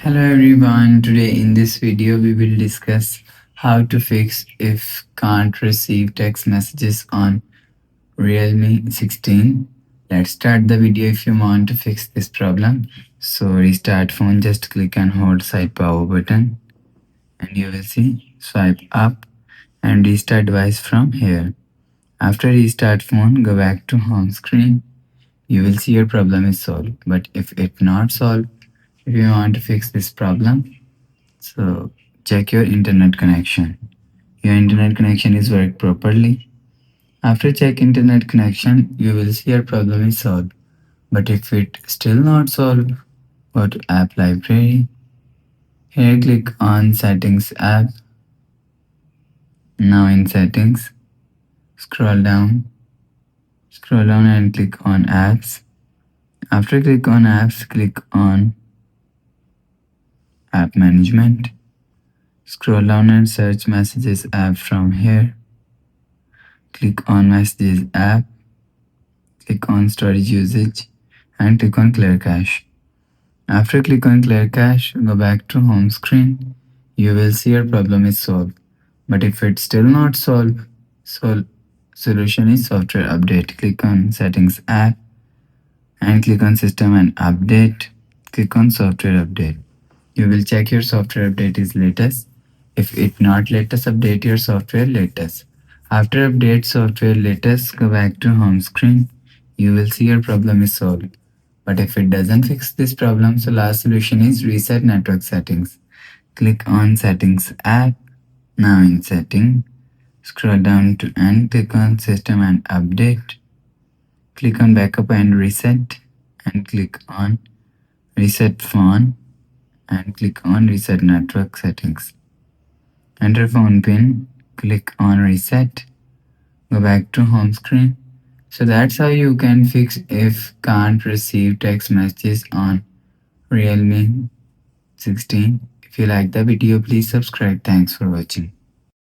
Hello everyone, today in this video we will discuss how to fix if can't receive text messages on Realme 16. Let's start the video. If you want to fix this problem, so restart phone, just click and hold side power button and you will see swipe up and restart device from here. After restart phone, go back to home screen. You will see your problem is solved, but if it not solved, if you want to fix this problem, so check your internet connection. Your internet connection is work properly. After check internet connection, you will see your problem is solved. But if it still not solved, go to app library. Here click on settings app. Now in settings, scroll down and click on apps. After click on apps, click on app management. Scroll down and search messages app from here. Click on messages app. Click on storage usage and click on clear cache. After click on clear cache, go back to home screen. You will see your problem is solved. But if it's still not solved, solution is software update. Click on settings app and click on system and update. Click on software update. You will check your software update is latest. If it not latest, update your software latest. After update software latest, go back to home screen. You will see your problem is solved. But if it doesn't fix this problem, so last solution is reset network settings. Click on settings app. Now in setting, scroll down to and click on system and update. Click on backup and reset and click on reset phone and click on reset network settings. Enter phone pin, click on reset, go back to home screen. So that's how you can fix if can't receive text messages on Realme 16. If you like the video, please subscribe. Thanks for watching.